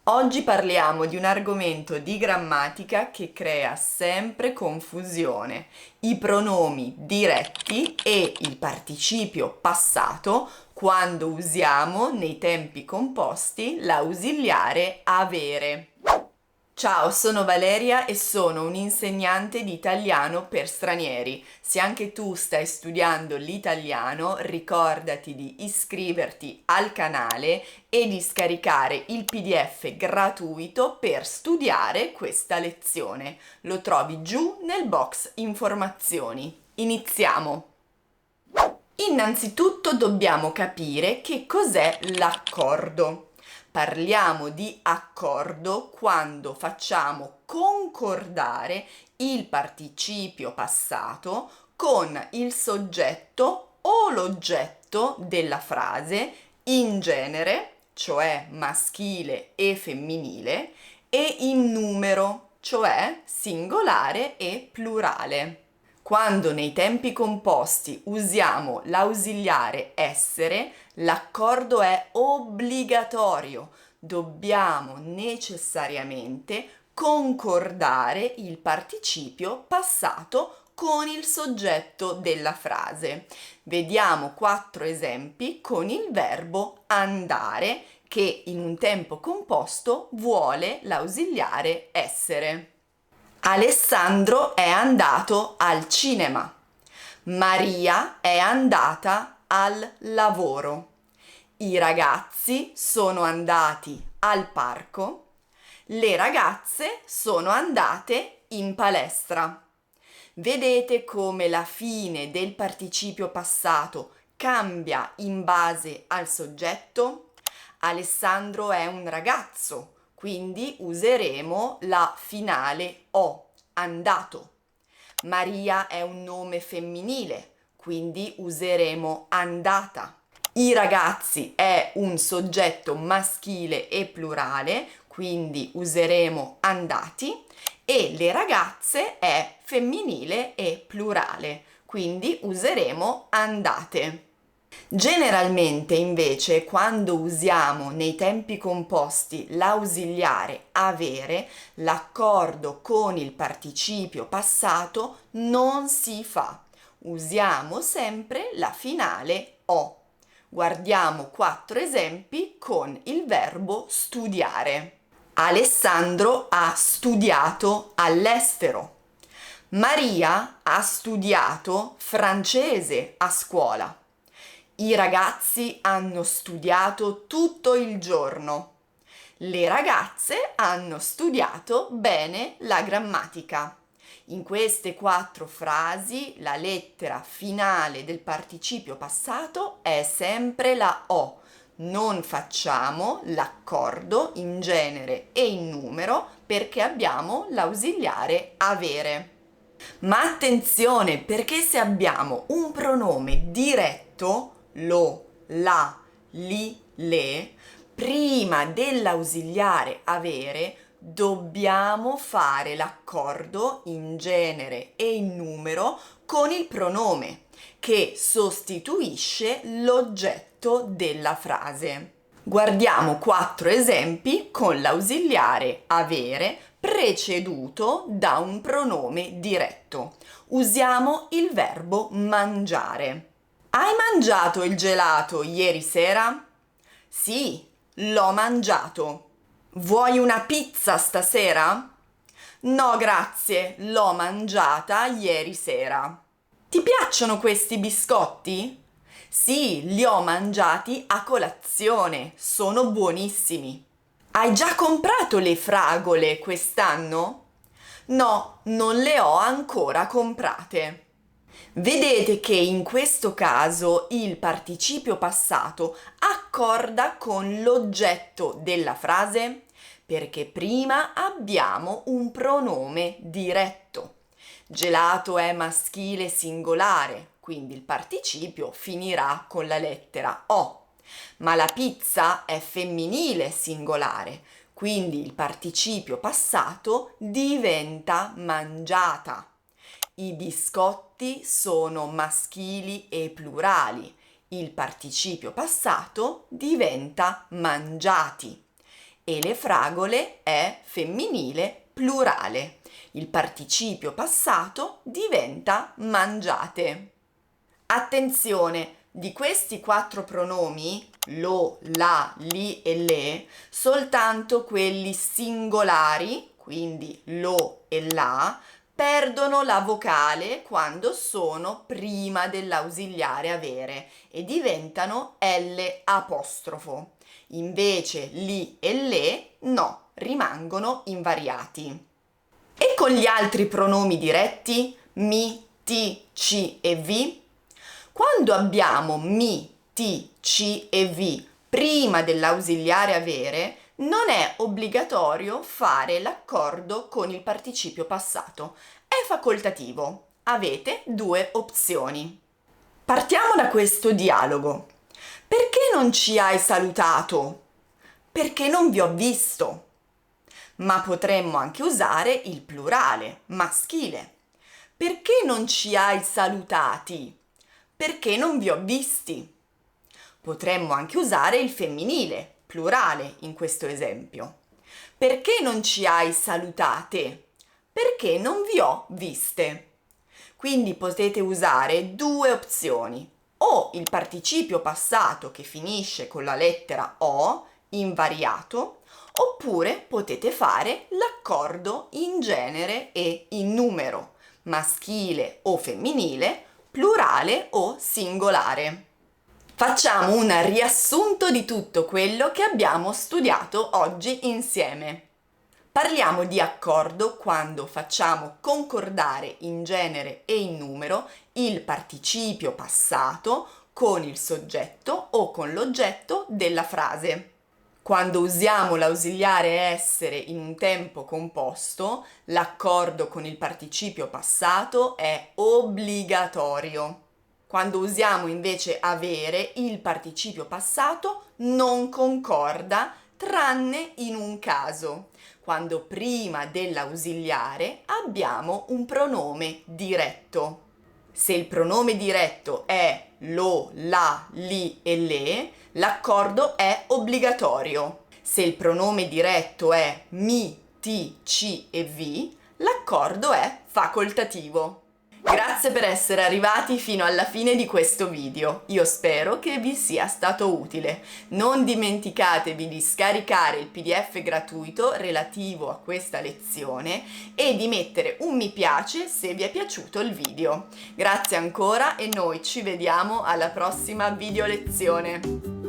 Oggi parliamo di un argomento di grammatica che crea sempre confusione: i pronomi diretti e il participio passato quando usiamo nei tempi composti l'ausiliare avere. Ciao, sono Valeria e sono un'insegnante di italiano per stranieri. Se anche tu stai studiando l'italiano, ricordati di iscriverti al canale e di scaricare il PDF gratuito per studiare questa lezione. Lo trovi giù nel box informazioni. Iniziamo! Innanzitutto dobbiamo capire che cos'è l'accordo. Parliamo di accordo quando facciamo concordare il participio passato con il soggetto o l'oggetto della frase in genere, cioè maschile e femminile, e in numero, cioè singolare e plurale. Quando nei tempi composti usiamo l'ausiliare essere, l'accordo è obbligatorio. Dobbiamo necessariamente concordare il participio passato con il soggetto della frase. Vediamo 4 esempi con il verbo andare, che in un tempo composto vuole l'ausiliare essere. Alessandro è andato al cinema. Maria è andata al lavoro. I ragazzi sono andati al parco. Le ragazze sono andate in palestra. Vedete come la fine del participio passato cambia in base al soggetto? Alessandro è un ragazzo, quindi useremo la finale o, andato. Maria è un nome femminile, quindi useremo andata. I ragazzi è un soggetto maschile e plurale, quindi useremo andati. E le ragazze è femminile e plurale, quindi useremo andate. Generalmente invece quando usiamo nei tempi composti l'ausiliare avere, l'accordo con il participio passato non si fa. Usiamo sempre la finale o. Guardiamo 4 esempi con il verbo studiare. Alessandro ha studiato all'estero. Maria ha studiato francese a scuola. I ragazzi hanno studiato tutto il giorno. Le ragazze hanno studiato bene la grammatica. In queste 4 frasi la lettera finale del participio passato è sempre la O. Non facciamo l'accordo in genere e in numero perché abbiamo l'ausiliare avere. Ma attenzione, perché se abbiamo un pronome diretto, lo, la, li, le, prima dell'ausiliare avere dobbiamo fare l'accordo in genere e in numero con il pronome che sostituisce l'oggetto della frase. Guardiamo 4 esempi con l'ausiliare avere preceduto da un pronome diretto. Usiamo il verbo mangiare. Hai mangiato il gelato ieri sera? Sì, l'ho mangiato. Vuoi una pizza stasera? No, grazie, l'ho mangiata ieri sera. Ti piacciono questi biscotti? Sì, li ho mangiati a colazione, sono buonissimi. Hai già comprato le fragole quest'anno? No, non le ho ancora comprate. Vedete che in questo caso il participio passato accorda con l'oggetto della frase perché prima abbiamo un pronome diretto. Gelato è maschile singolare, quindi il participio finirà con la lettera O. Ma la pizza è femminile singolare, quindi il participio passato diventa mangiata. I biscotti sono maschili e plurali. Il participio passato diventa mangiati. e le fragole è femminile plurale. Il participio passato diventa mangiate. Attenzione, di questi 4 pronomi, lo, la, li e le, soltanto quelli singolari, quindi lo e la, perdono la vocale quando sono prima dell'ausiliare avere e diventano L apostrofo. Invece li e le no, rimangono invariati. E con gli altri pronomi diretti, mi, ti, ci e vi? Quando abbiamo mi, ti, ci e vi prima dell'ausiliare avere, non è obbligatorio fare l'accordo con il participio passato. È facoltativo. Avete 2 opzioni. Partiamo da questo dialogo. Perché non ci hai salutato? Perché non vi ho visto. Ma potremmo anche usare il plurale, maschile. Perché non ci hai salutati? Perché non vi ho visti. Potremmo anche usare il femminile, plurale, in questo esempio. Perché non ci hai salutate? Perché non vi ho viste. Quindi potete usare 2 opzioni, o il participio passato che finisce con la lettera O, invariato, oppure potete fare l'accordo in genere e in numero, maschile o femminile, plurale o singolare. Facciamo un riassunto di tutto quello che abbiamo studiato oggi insieme. Parliamo di accordo quando facciamo concordare in genere e in numero il participio passato con il soggetto o con l'oggetto della frase. Quando usiamo l'ausiliare essere in un tempo composto, l'accordo con il participio passato è obbligatorio. Quando usiamo invece avere, il participio passato non concorda tranne in un caso, quando prima dell'ausiliare abbiamo un pronome diretto. Se il pronome diretto è lo, la, li e le, l'accordo è obbligatorio. Se il pronome diretto è mi, ti, ci e vi, l'accordo è facoltativo. Grazie per essere arrivati fino alla fine di questo video. Io spero che vi sia stato utile. Non dimenticatevi di scaricare il PDF gratuito relativo a questa lezione e di mettere un mi piace se vi è piaciuto il video. Grazie ancora e noi ci vediamo alla prossima video lezione.